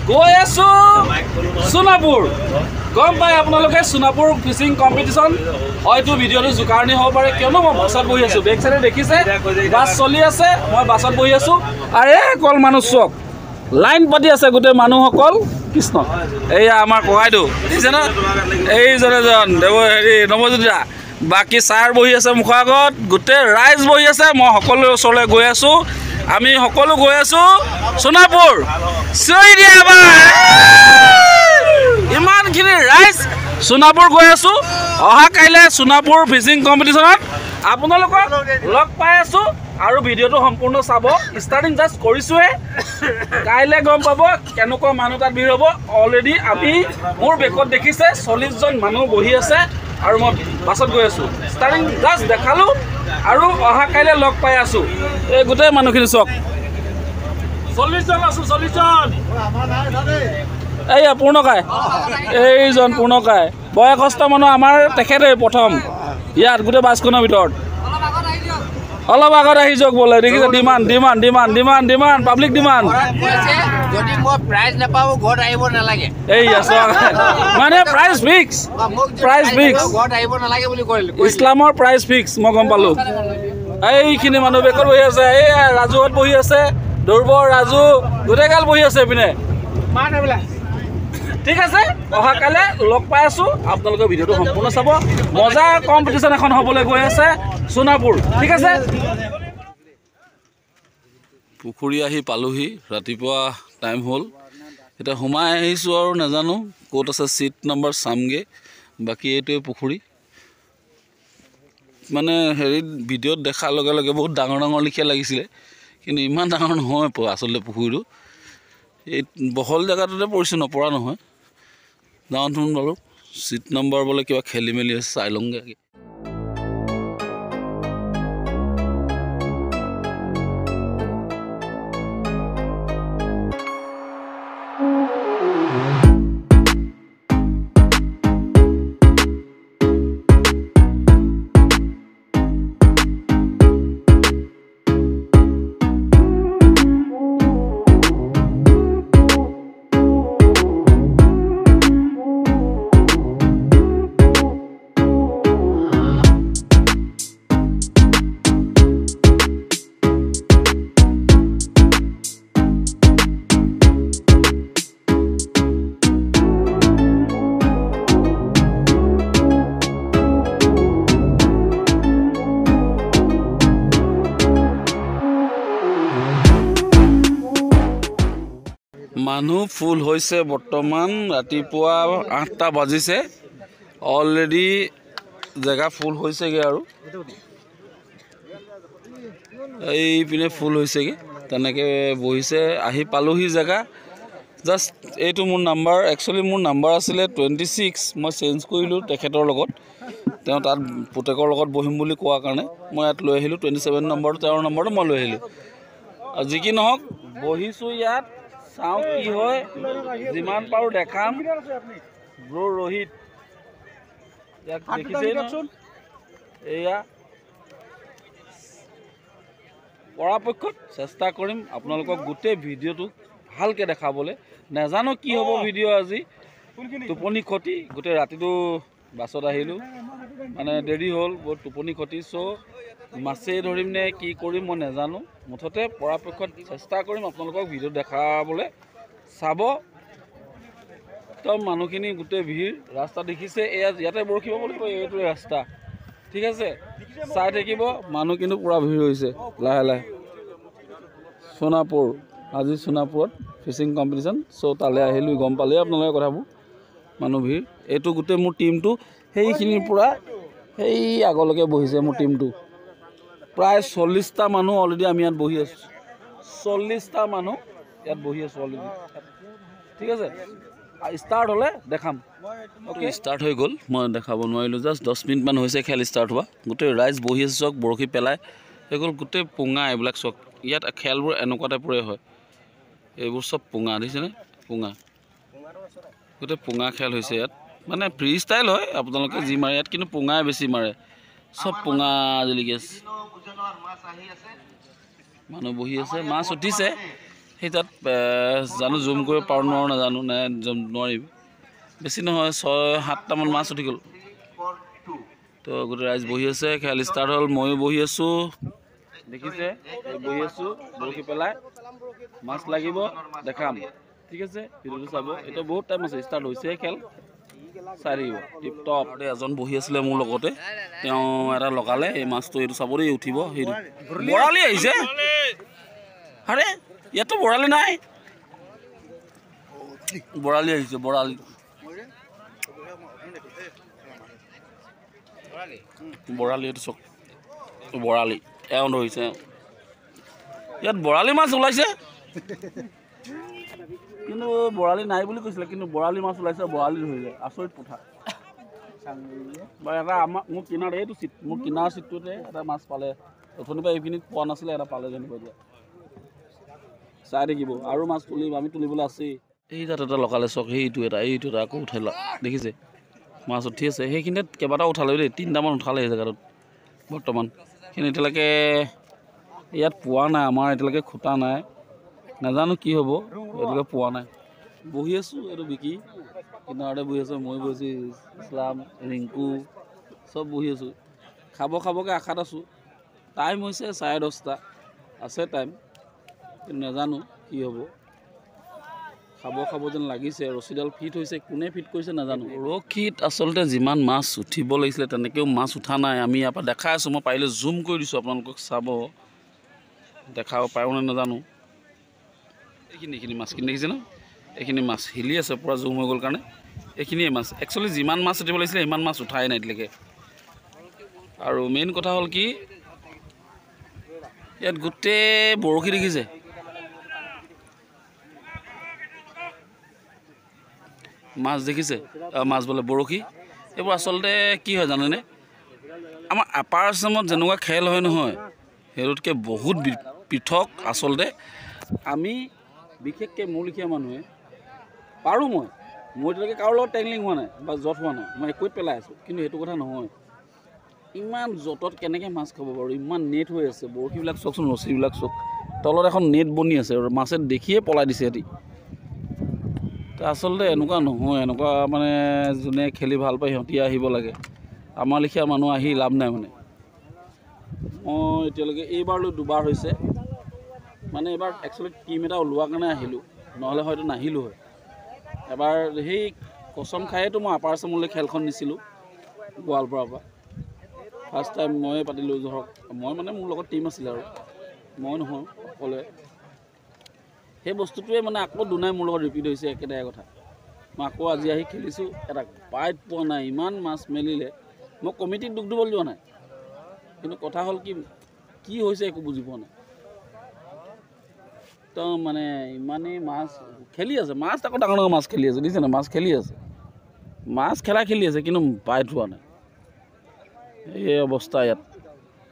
গৈ আছো সোনাপুৰ গম পাই আপোনালোকে সোনাপুৰ ফিচিং কম্পিটিশ্যন হয়তো ভিডিঅ'টো জোকাৰণি হ'ব পাৰে কিয়নো মই বাছত বহি আছো বেক চাইডে দেখিছে বাছ চলি আছে মই বাছত বহি আছো আৰু কল মানুহ চক লাইন পাতি আছে গোটেই মানুহসকল কৃষ্ণ এইয়া আমাৰ ককাইদেউ দেখিছে না এইজনেজন দেৱ হেৰি নৱজ্যোতিৰা বাকী ছাৰ বহি আছে মুখৰ আগত গোটেই ৰাইজ বহি আছে মই সকলোৰে ওচৰলৈ গৈ আছো আমি সকলো গৈ আছো সোনাপুৰ চিঞৰি দিয়া ইমানখিনি ৰাইজ সোনাপুৰ গৈ আছো অহা কাইলৈ সোনাপুৰ ফিচিং কম্পিটিশ্যনত আপোনালোকক লগ পাই আছো আৰু ভিডিঅ'টো সম্পূৰ্ণ চাব ষ্টাৰ্টিং জাষ্ট কৰিছোহে কাইলৈ গম পাব কেনেকুৱা মানুহ তাত ভিৰ হ'ব অলৰেডি আমি মোৰ বেকত দেখিছে 40জন মানুহ বহি আছে আৰু মই বাছত গৈ আছো ষ্টাৰ্টিং জাষ্ট দেখালো আৰু অহা কাইলৈ লগ পাই আছো এই গোটেই মানুহখিনি চক 40জন আছো 40জন এইয়া পূৰ্ণকাই এইজন পূৰ্ণকাই বয়সস্থ মানুহ আমাৰ তেখেতে প্ৰথম ইয়াত গোটেই বাছখনৰ ভিতৰত অলপ আগত আহি যাওক বোলে দেখিছে ডিমাণ্ড পাব্লিক ডিমাণ্ড যদি মই প্ৰাইজ নাপাওঁ ঘৰত আহিব নালাগে এইয়া মানে প্ৰাইজ ফিক্স ঘৰত আহিব নালাগে বুলি কৰিলো ইছলামৰ প্ৰাইজ ফিক্স মই গম পালো এইখিনি মানুহ বেকত বহি আছে এই ৰাজুহঁত বহি আছে দৌৰব ৰাজু গোটেইগাল বহি আছে এইপিনে ঠিক আছে অহা কাইলৈ লগ পাই আছো আপোনালোকে ভিডিঅ'টো সম্পূৰ্ণ চাব মজা কম্পিটিশ্যন এখন হ'বলৈ গৈ আছে সোনাপুৰ ঠিক আছে পুখুৰী আহি পালোহি ৰাতিপুৱা টাইম হ'ল এতিয়া সোমাই আহিছোঁ আৰু নাজানো ক'ত আছে চিট নম্বৰ চামগৈ বাকী এইটোৱে পুখুৰী মানে হেৰিত ভিডিঅ'ত দেখাৰ লগে লগে বহুত ডাঙৰ লিখীয়া লাগিছিলে কিন্তু ইমান ডাঙৰ নহয় আচলতে পুখুৰীটো এই বহল জেগাটোতে পৰিছে নপৰা নহয় যাওঁচোন বাৰু চিট নম্বৰ বোলে কিবা খেলি মেলি আছে চাই লওঁগৈ মানুহ ফুল হৈছে বৰ্তমান ৰাতিপুৱা 8টা বাজিছে অলৰেডি জেগা ফুল হৈছেগৈ আৰু এইপিনে ফুল হৈছেগৈ তেনেকৈ বহিছে আহি পালোহি জেগা জাষ্ট এইটো মোৰ নাম্বাৰ একচুৱেলি মোৰ নাম্বাৰ আছিলে 26 মই চেঞ্জ কৰিলোঁ তেখেতৰ লগত তেওঁ তাত পুতেকৰ লগত বহিম বুলি কোৱাৰ কাৰণে মই ইয়াত লৈ আহিলোঁ 27 নম্বৰটো তেওঁৰ নম্বৰটো মই লৈ আহিলোঁ আৰু যি কি নহওক বহিছোঁ ইয়াত চাওঁ কি হয় যিমান পাৰোঁ দেখাম ব্ৰ ৰোহিত ইয়াক দেখিছেই এয়া পৰাপক্ষত চেষ্টা কৰিম আপোনালোকক গোটেই ভিডিঅ'টো ভালকৈ দেখাবলৈ নাজানো কি হ'ব ভিডিঅ' আজি টোপনি ক্ষতি গোটেই ৰাতিটো বাছত আহিলোঁ মানে দেৰি হ'ল বহুত টোপনি ক্ষতি চ' মাছেই ধৰিম নে কি কৰিম মই নাজানো মুঠতে পৰাপক্ষত চেষ্টা কৰিম আপোনালোকক ভিডিঅ' দেখাবলৈ চাব একদম মানুহখিনি গোটেই ভিৰ ৰাস্তা দেখিছে এয়া ইয়াতে বৰশী বাব লাগিব এইটোৱে ৰাস্তা ঠিক আছে চাই থাকিব মানুহ কিন্তু পূৰা ভিৰ হৈছে লাহে লাহে সোনাপুৰ আজি সোনাপুৰত ফিচিং কম্পিটিশ্যন চ' তালৈ আহিলোঁ গম পালেই আপোনালোকে কথাবোৰ মানুহ ভিৰ এইটো গোটেই মোৰ টীমটো সেইখিনিৰ পৰা সেই আগলৈকে বহিছে মোৰ টীমটো প্ৰায় 40টা মানুহ অলৰেডি আমি ইয়াত বহি আছোঁ 40টা মানুহ ইয়াত বহি আছোঁ অলৰেডি ঠিক আছে ষ্টাৰ্ট হ'লে দেখাম অ'কে ষ্টাৰ্ট হৈ গ'ল মই দেখাব নোৱাৰিলোঁ জাষ্ট 10 মিনিটমান হৈছে খেল ষ্টাৰ্ট হোৱা গোটেই ৰাইজ বহি আছে চক বৰশী পেলাই হৈ গ'ল গোটেই পোঙা এইবিলাক চক ইয়াত খেলবোৰ এনেকুৱা টাইপৰে হয় এইবোৰ চব পোঙা দেখিছেনে পোঙা গোটেই পোঙা খেল হৈছে ইয়াত মানে ফ্ৰী ষ্টাইল হয় আপোনালোকে যি মাৰে ইয়াত কিন্তু পোঙাই বেছি মাৰে সব পোঙা জিলিকি আছে মানুহ বহি আছে মাছ উঠিছে সেই তাত জানো জুম কৰিব পাৰোঁ নোৱাৰোঁ নাজানো নে জুম নোৱাৰিম বেছি নহয় 6-7টামান মাছ উঠি গ'ল তো গোটেই ৰাইজ বহি আছে খেল ষ্টাৰ্ট হ'ল ময়ো বহি আছোঁ দেখিছে বহি আছোঁ বৰশী পেলাই মাছ লাগিব দেখাম ঠিক আছে ভিডিঅ'টো চাব এতিয়া বহুত টাইম আছে ষ্টাৰ্ট হৈছে খেল চাই থাকিব টিপ টপ এজন বহি আছিলে মোৰ লগতে তেওঁ এটা লগালে এই মাছটো এইটো চাব দেই উঠিব সেইটো বৰালি আহিছে আৰে ইয়াতো বৰালি নাই বৰালি আহিছে বৰালি বৰালি এইটো চক বৰালি এওঁ ধৰিছে ইয়াত বৰালি মাছ ওলাইছে কিন্তু বৰালি নাই বুলি কৈছিলে কিন্তু বৰালি মাছ ওলাইছে বৰালি ধৰিলে আচৰিত কথা বা এটা আমাৰ মোৰ কিনাৰ এইটো চিট মোৰ কিনাৰ চিটটোতে এটা মাছ পালে অথনিৰ পৰা এইখিনিত পোৱা নাছিলে এটা পালে যেনিবা দিয়া চাই থাকিব আৰু মাছ তুলিব আমি তুলিবলৈ আছেই এই তাত এটা লগালে চক এইটো এটা আকৌ উঠাই দেখিছে মাছ উঠি আছে সেইখিনিতে কেইবাটাও উঠালে দেই 3টামান উঠালে এই জেগাটোত বৰ্তমান কিন্তু এতিয়ালৈকে ইয়াত পোৱা নাই আমাৰ এতিয়ালৈকে খুটা নাই নাজানো কি হ'ব এতিয়ালৈকে পোৱা নাই বহি আছোঁ এইটো বিকি কিনাৰতে বহি আছোঁ মই বহি আছোঁ ইছলাম ৰিংকু চব বহি আছোঁ খাবকৈ আশাত আছোঁ টাইম হৈছে 10:30 আছে টাইম কিন্তু নাজানো কি হ'ব খাব যেন লাগিছে ৰছীডাল ফিট হৈছে কোনে ফিট কৰিছে নাজানো ৰক্ষীত আচলতে যিমান মাছ উঠিব লাগিছিলে তেনেকৈও মাছ উঠা নাই আমি ইয়াৰ পৰা দেখাই আছোঁ মই পাৰিলে জুম কৰি দিছোঁ আপোনালোকক চাব দেখাব পাৰোঁনে নাজানো এইখিনি মাছখিনি দেখিছে ন এইখিনি মাছ হিলি আছে পূৰা জুম হৈ গ'ল কাৰণে এইখিনিয়ে মাছ একচুৱেলি যিমান মাছ উঠিব লাগিছিলে সিমান মাছ উঠাই নাই এতিয়ালৈকে আৰু মেইন কথা হ'ল কি ইয়াত গোটেই বৰশী দেখিছে মাছ দেখিছে মাছ বোলে বৰশী এইবোৰ আচলতে কি হয় জানেনে আমাৰ আপাৰ আছামত যেনেকুৱা খেল হয় নহয় সেইটোতকৈ বহুত পৃথক আচলতে আমি বিশেষকৈ মোৰ লিখীয়া মানুহে পাৰোঁ মই এতিয়ালৈকে কাৰো লগত টেংলিং হোৱা নাই বা জট হোৱা নাই মই একোৱে পেলাই আছোঁ কিন্তু সেইটো কথা নহয় ইমান জটত কেনেকৈ মাছ খাব পাৰোঁ ইমান নেট হৈ আছে বৰশীবিলাক চাওকচোন ৰছীবিলাক চাওক তলত এখন নেট বনি আছে আৰু মাছে দেখিয়ে পলাই দিছে সিহঁতি আচলতে এনেকুৱা নহয় এনেকুৱা মানে যোনে খেলি ভাল পায় সিহঁতি আহিব লাগে আমাৰ লিখীয়া মানুহ আহি লাভ নাই মানে মই এতিয়ালৈকে এইবাৰলৈ 2বাৰ হৈছে মানে এইবাৰ একচুৱেলি টিম এটা ওলোৱাৰ কাৰণে আহিলোঁ নহ'লে হয়তো নাহিলোঁ হয় এবাৰ সেই কচম খায়েতো মই আপাৰ আছামলৈ খেলখন নিছিলোঁ গোৱালপাৰাৰ পৰা ফাৰ্ষ্ট টাইম ময়ে পাতিলোঁ ধৰক মই মানে মোৰ লগত টিম আছিলে আৰু মই নহয় অকলে সেই বস্তুটোৱে মানে আকৌ দুনাই মোৰ লগত ৰিপিট হৈছে একেটাই কথা মই আকৌ আজি আহি খেলিছোঁ এটা বাইট পোৱা নাই ইমান মাছ মেলিলে মই কমিটিক দুখ দিবলৈ যোৱা নাই কিন্তু কথা হ'ল কি হৈছে একো বুজি পোৱা নাই একদম মানে ইমানেই মাছ খেলি আছে মাছ আকৌ ডাঙৰ মাছ খেলি আছে দেখিছেনে মাছ খেলি আছে মাছ খেলি আছে কিন্তু বাইট হোৱা নাই এই অৱস্থা ইয়াত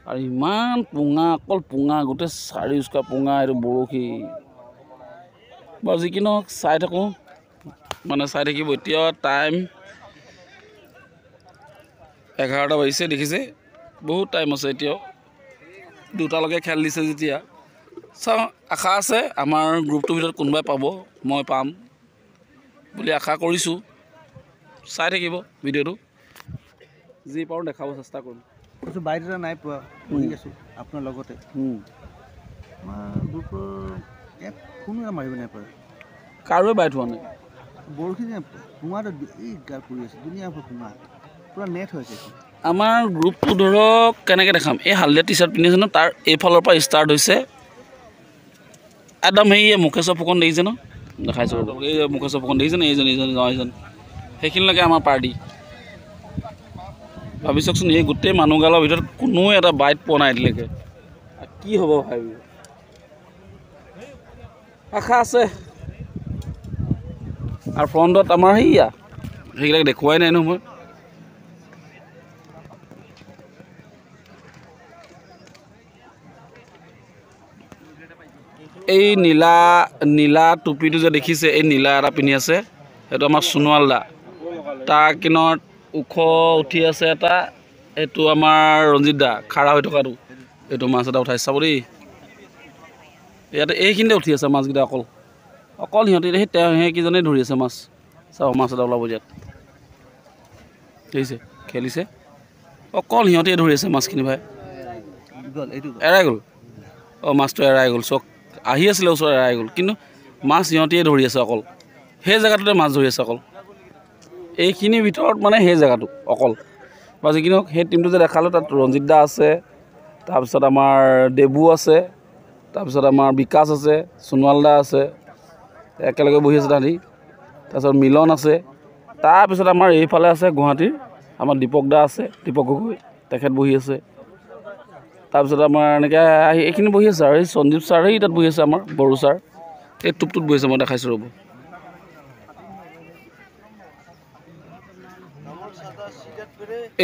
আৰু ইমান পোঙা অকল পোঙা গোটেই 4 উস্কা পোঙা এইটো বৰশী বাৰু যি কি নহওক চাই থাকোঁ মানে চাই থাকিব এতিয়া টাইম 11টা বাজিছে দেখিছে বহুত টাইম আছে এতিয়াও 2টালৈকে খেল দিছে যেতিয়া চাওঁ আশা আছে আমাৰ গ্ৰুপটোৰ ভিতৰত কোনোবাই পাব মই পাম বুলি আশা কৰিছোঁ চাই থাকিব ভিডিঅ'টো যি পাৰোঁ দেখাব চেষ্টা কৰিম বাইট এটা নাই পোৱা বহি আছোঁ আপোনাৰ লগতে গ্ৰুপৰ ইয়াত কোনো মাৰিব নাই পাৰে কাৰোৱে বাইট হোৱা নাই বৰশী পোঙাটো এই গাৰ পৰি আছে ধুনীয়া পোঙা পূৰা নেট হৈছে আমাৰ গ্ৰুপটো ধৰক কেনেকৈ দেখাম এই হালধীয়া টি চাৰ্ট পিন্ধিছে ন তাৰ এইফালৰ পৰা ষ্টাৰ্ট হৈছে একদম সেই মুকেশ্বৰ ফুকন দেখিছে ন দেখাইছোঁ এই মুকেশ্বৰ ফুকন দেখিছে ন এইজন সেইখিনিলৈকে আমাৰ পাৰ্টি ভাবি চাওকচোন এই গোটেই মানুহগালৰ ভিতৰত কোনো এটা বাইট পোৱা নাই এতিয়ালৈকে কি হ'ব ভাবি আশা আছে আৰু ফ্ৰণ্টত আমাৰ সেইবিলাক দেখুৱাই নাই নহয় এই নীলা টুপিটো যে দেখিছে এই নীলা এটা পিন্ধি আছে সেইটো আমাৰ সোণোৱাল দা তাৰ কিনাৰত ওখ উঠি আছে এটা এইটো আমাৰ ৰঞ্জিত দা খাৰা হৈ থকাটো এইটো মাছ এটা উঠাইছে চাব দেই ইয়াতে এইখিনিতে উঠি আছে মাছকেইটা অকল সিহঁতে সেইকেইজনে ধৰি আছে মাছ চাব মাছ এটা ওলাব ইয়াত দেখিছে খেলিছে অকল সিহঁতে ধৰি আছে মাছখিনি ভাই এৰাই গ'ল মাছটো এৰাই গ'ল চক আহি আছিলে ওচৰত এৰাই গ'ল কিন্তু মাছ সিহঁতে ধৰি আছে অকল সেই জেগাটোতে মাছ ধৰি আছে অকল এইখিনিৰ ভিতৰত মানে সেই জেগাটো অকল বা যিখিনি সেই টিমটো যে দেখালোঁ তাত ৰঞ্জিত দা আছে তাৰপিছত আমাৰ দেবু আছে তাৰপিছত আমাৰ বিকাশ আছে সোণোৱাল দা আছে একেলগে বহি আছে তাহাঁতি তাৰপিছত মিলন আছে তাৰপিছত আমাৰ এইফালে আছে গুৱাহাটীৰ আমাৰ দীপক দা আছে দীপক গগৈ তেখেত বহি আছে তাৰপিছত আমাৰ এনেকৈ আহি এইখিনি বহি আছে আৰু এই সঞ্জীৱ ছাৰেই তাত বহি আছে আমাৰ বড়ো ছাৰ এই টুপটোত বহি আছে মই দেখাইছোঁ ৰ'ব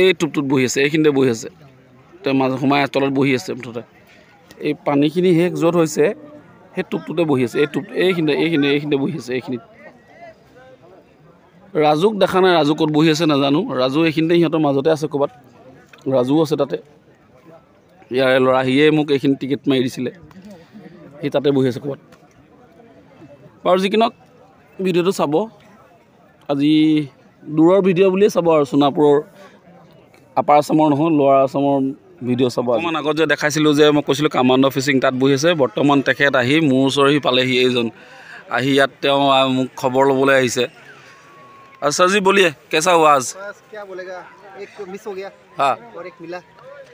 এই টুপটোত বহি আছে এইখিনিতে বহি আছে তেওঁ মাজত সোমাই তলত বহি আছে মুঠতে এই পানীখিনি শেষ য'ত হৈছে সেই টুপটোতে বহি আছে এই টুপ এইখিনিতে বহি আছে এইখিনিত ৰাজুক দেখা নাই ৰাজু ক'ত বহি আছে নাজানো ৰাজু এইখিনিতে সিহঁতৰ মাজতে আছে ক'ৰবাত ৰাজুও আছে তাতে ইয়াৰে ল'ৰা সিয়ে মোক এইখিনি টিকেট মাৰি দিছিলে সি তাতে বহি আছে ক'ৰবাত বাৰু যিকিনক ভিডিঅ'টো চাব আজি দূৰৰ ভিডিঅ' বুলিয়ে চাব আৰু সোণাপুৰৰ আপাৰ আছামৰ নহয় লোৱাৰ আছামৰ ভিডিঅ' চাব অকণমান আগত যে দেখাইছিলোঁ যে মই কৈছিলোঁ কামাণ্ড ফিচিং তাত বহি আছে বৰ্তমান তেখেত আহি মোৰ ওচৰহি পালেহি এইজন আহি ইয়াত তেওঁ মোক খবৰ ল'বলৈ আহিছে अच्छा जी बोलिए कैसा हुआ आज बस क्या बोलेगा एक मिस हो गया हाँ और एक मिला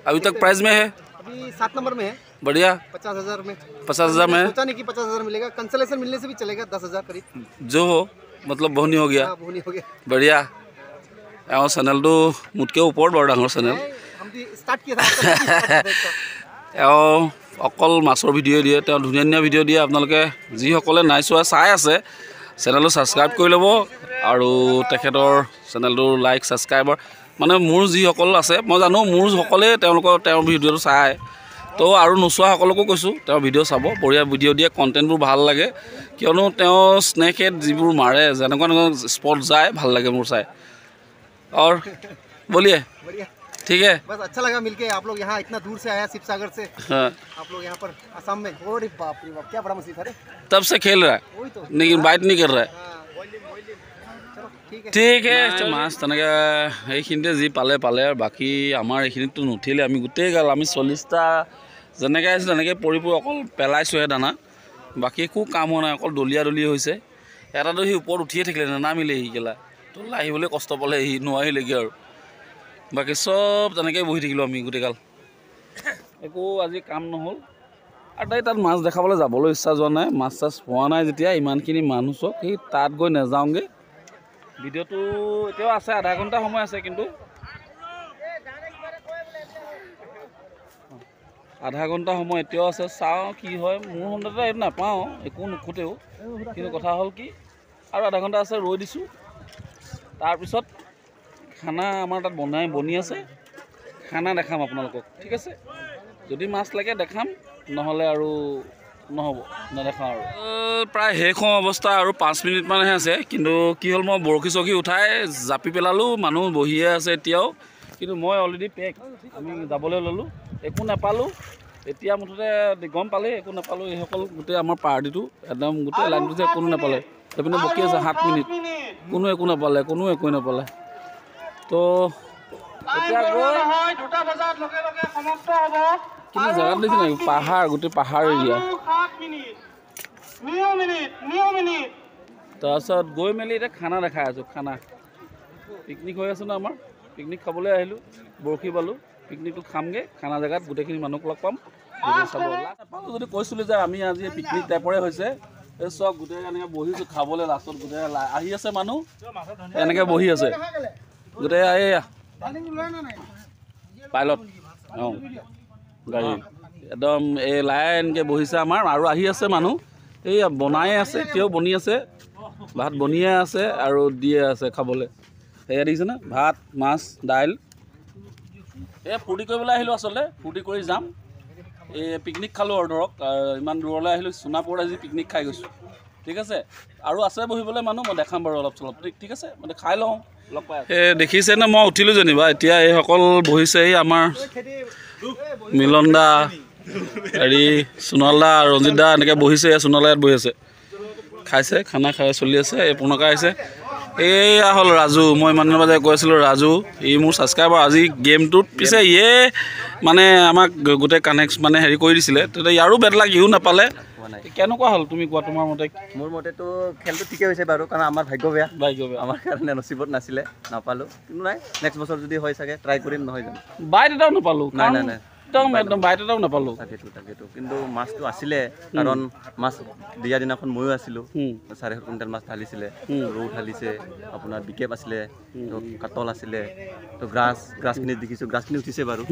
अभी तक प्राइस में है अभी 7 नंबर में है बढ़िया 50,000 में 50,000 में है सोचा नहीं कि 50,000 मिलेगा कंसलेशन मिलने से भी चलेगा 10,000 करीब जो हो मतलब बहुनी हो गया हाँ वो नहीं हो गया बढ़िया एवं चैनल तो मुझके ऊपर बड़ा डांगर चैनल हम भी स्टार्ट किया था एवं अकल माছৰ ভিডিঅ' দিয়ে তেওঁ ধুনীয়া ধুনীয়া ভিডিঅ' দিয়ে আপোনালোকে যিসকলে নাই চোৱা চাই আছে চেনেলটো ছাবস্ক্ৰাইব কৰি ল'ব আৰু তেখেতৰ চেনেলটো লাইক ছাবস্ক্ৰাইবাৰ মানে মোৰ যিসকল আছে মই জানো মোৰ সকলে তেওঁৰ ভিডিঅ'টো চায় তো আৰু নোচোৱাসকলকো কৈছোঁ তেওঁৰ ভিডিঅ' চাব বঢ়িয়া ভিডিঅ' দিয়ে কণ্টেণ্টবোৰ ভাল লাগে কিয়নো তেওঁ স্নেক হেড যিবোৰ মাৰে যেনেকুৱা এনেকুৱা স্পট যায় ভাল লাগে মোৰ চাই আৰু बोलिए बढ़िया ठीक है बस अच्छा लगा मिलके आप लोग यहाँ इतना दूर से आया शिवसागर से हाँ आप लोग यहाँ पर असम में अरे बाप रे बाप क्या बड़ा मछली था रे तब से खेल रहा है वही तो लेकिन बाइट नहीं कर रहा है चलो ठीक है ঠিক মাছ তেনেকৈ সেইখিনিতে যি পালে আৰু বাকী আমাৰ এইখিনিতো নুঠিলে আমি গোটেই গাল আমি 40টা যেনেকৈ আছোঁ তেনেকৈ পৰি অকল পেলাইছোঁহে দানা বাকী একো কাম হোৱা নাই অকল দলিয়া হৈছে এটাতো সি ওপৰত উঠিয়ে থাকিলে নানামিলে সি কেলা তললৈ আহিবলৈ কষ্ট পালে সি নোৱাৰিলেগৈ আৰু বাকী চব তেনেকৈ বহি থাকিলোঁ আমি গোটেইগাল একো আজি কাম নহ'ল আৰু তাত মাছ দেখাবলৈ যাবলৈ ইচ্ছা যোৱা নাই মাছ চাছ পোৱা নাই যেতিয়া ইমানখিনি মানুহ চক সেই তাত গৈ নাযাওঁগৈ ভিডিঅ'টো এতিয়াও আছে আধা ঘণ্টা সময় আছে কিন্তু আধা ঘণ্টা সময় এতিয়াও আছে চাওঁ কি হয় মোৰ সন্ধাতে এইটো নাপাওঁ একো নুখুতেও কিন্তু কথা হ'ল কি আৰু আধা ঘণ্টা আছে ৰৈ দিছোঁ তাৰপিছত খানা আমাৰ তাত বনি আছে খানা দেখাম আপোনালোকক ঠিক আছে যদি মাছ লাগে দেখাম নহ'লে আৰু নহ'ব নেদেখাওঁ আৰু প্ৰায় শেষ অৱস্থা আৰু 5 মিনিটমানহে আছে কিন্তু কি হ'ল মই বৰশী চৰশী উঠাই জাপি পেলালোঁ মানুহ বহিয়ে আছে এতিয়াও কিন্তু মই অলৰেডি পেক আমি যাবলৈ ল'লোঁ একো নাপালোঁ এতিয়া মুঠতে গম পালে একো নাপালোঁ এইসকল গোটেই আমাৰ পাৰ্টিটো একদম গোটেই লাইনটো যে কোনো নাপালে সেইপিনে বকি আছে 7 মিনিট কোনো একো নাপালে একোৱে নাপালে তো এতিয়া গৈ 2টা বজাত লগে সমাপ্ত হ'ব কিন্তু জেগাত দেখিছে নাই পাহাৰ গোটেই পাহাৰ এৰিয়া তাৰপিছত গৈ মেলি এতিয়া খানা দেখাই আছোঁ খানা পিকনিক হৈ আছে ন আমাৰ পিকনিক খাবলৈ আহিলোঁ বৰশী পালোঁ পিকনিকটো খামগৈ খানা জেগাত গোটেইখিনি মানুহক লগ পাম যদি কৈছিলোঁ যে আমি আজি পিকনিক টাইপৰে হৈছে এই চব গোটেই এনেকৈ বহিছোঁ খাবলৈ লাষ্টত গোটেই আহি আছে মানুহ এনেকৈ বহি আছে গোটেই এইয়া পাইলট অঁ গাড়ী একদম এই লাইনকৈ বহিছে আমাৰ আৰু আহি আছে মানুহ এইয়া বনাই আছে এতিয়াও বনি আছে ভাত বনিয়ে আছে আৰু দিয়ে আছে খাবলৈ সেয়া দেখিছে না ভাত মাছ দাইল এই ফূৰ্তি কৰিবলৈ আহিলোঁ আচলতে ফূৰ্তি কৰি যাম এই পিকনিক খালোঁ আৰু ধৰক ইমান দূৰলৈ আহিলোঁ সোণাপুৰত আজি পিকনিক খাই গৈছোঁ ঠিক আছে আৰু আছে বহিবলৈ মানুহ মই দেখাম বাৰু অলপ চলপ ঠিক আছে মানে খাই লওঁ লগ পাই এই দেখিছে নে মই উঠিলোঁ যেনিবা এতিয়া এইসকল বহিছে এই আমাৰ মিলন দা হেৰি সোণাল দা ৰঞ্জিত দা এনেকৈ বহিছে সোণালা ইয়াত বহি আছে খাইছে খানা খাই চলি আছে এই পুৰণাকা আহিছে এয়া হ'ল ৰাজু মই ইমান দিনৰ পৰা কৈ আছিলোঁ ৰাজু ই মোৰ ছাবস্ক্ৰাইবাৰ আজি গেমটোত পিছে ইয়ে মানে আমাক গোটেই কানেক্ট মানে হেৰি কৰি দিছিলে তেতিয়া ইয়াৰো বেড লাগ ইও নাপালে কেনেকুৱা হ'ল তুমি কোৱা তোমাৰ মতে মোৰ মতেতো খেলটো ঠিকে হৈছে বাৰু কাৰণ আমাৰ ভাগ্য বেয়া আমাৰ কাৰণে নচিবত নাছিলে নাপালোঁ কিন্তু নাই নেক্সট বছৰ যদি হয় চাগে ট্ৰাই কৰিম নহয় জানো বাইট এটাও নাপালোঁ নাই নাই নাই একদম বাইট এটাও নাপালোঁ তাকেতো কিন্তু মাছটো আছিলে কাৰণ মাছ দিয়া দিনাখন ময়ো আছিলোঁ 4.5 কুইণ্টেল মাছ ঢালিছিলে ৰৌ ঢালিছে আপোনাৰ বিকেপ আছিলে তো কাতল আছিলে তো গ্ৰাছখিনি দেখিছোঁ গ্ৰাছখিনি উঠিছে বাৰু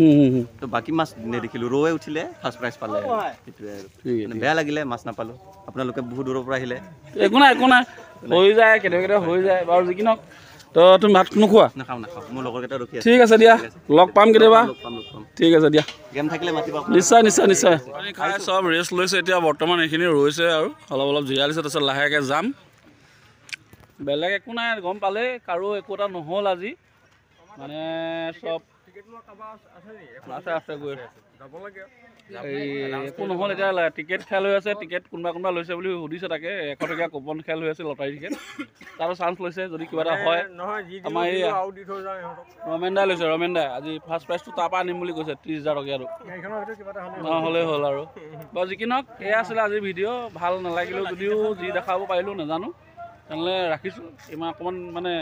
তো বাকী মাছ নেদেখিলোঁ ৰৌৱে উঠিলে ফাৰ্ষ্ট প্ৰাইজ পালে সেইটোৱে আৰু বেয়া লাগিলে মাছ নাপালোঁ আপোনালোকে বহুত দূৰৰ পৰা আহিলে একো নাই হৈ যায় কেতিয়াবা হৈ যায় বাৰু যি কি নহওক তো তুমি ভাত নোখোৱা নাখাওঁ মোৰ লগৰকেইটা ৰখি আছে ঠিক আছে দিয়া লগ পাম কেতিয়াবা ঠিক আছে দিয়া গেম থাকিলে মাতিবা নিশ্চয় খাই চব ৰেষ্ট লৈছে এতিয়া বৰ্তমান এইখিনি ৰৈছে আৰু অলপ জিৰাই লৈছে তাৰপিছত লাহেকৈ যাম বেলেগ একো নাই গম পালে কাৰো একো এটা নহ'ল আজি মানে চব আছে গৈ একো নহ'ল এতিয়া টিকেট খেল হৈ আছে টিকেট কোনোবা লৈছে বুলি সুধিছে তাকে 100 টকীয়া কুপন খেল হৈ আছে লটাৰী টিকেট তাৰো চান্স লৈছে যদি কিবা এটা হয় আমাৰ এই ৰমেন দাই আজি ফাৰ্ষ্ট প্ৰাইজটো তাৰপৰা আনিম বুলি কৈছে 30,000 টকীয়াটো নহ'লেই হ'ল আৰু বাৰু যি কি নহওক এয়া আছিলে আজিৰ ভিডিঅ' ভাল নালাগিলেও যদিও যি দেখাব পাৰিলোঁ নাজানো তেনেহ'লে ৰাখিছোঁ ইমান অকণমান মানে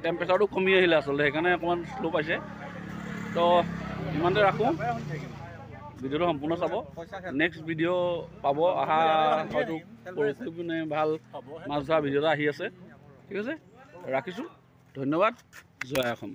টেম্পাৰেচাৰটো কমি আহিলে আচলতে সেইকাৰণে অকণমান শ্ল' পাইছে তো ইমানতে ৰাখোঁ ভিডিঅ'টো সম্পূৰ্ণ চাব নেক্সট ভিডিঅ' পাব অহা হয়তো পৰহি মানে ভাল মাছ ধৰা ভিডিঅ' এটা আহি আছে ঠিক আছে ৰাখিছোঁ ধন্যবাদ জয় অসম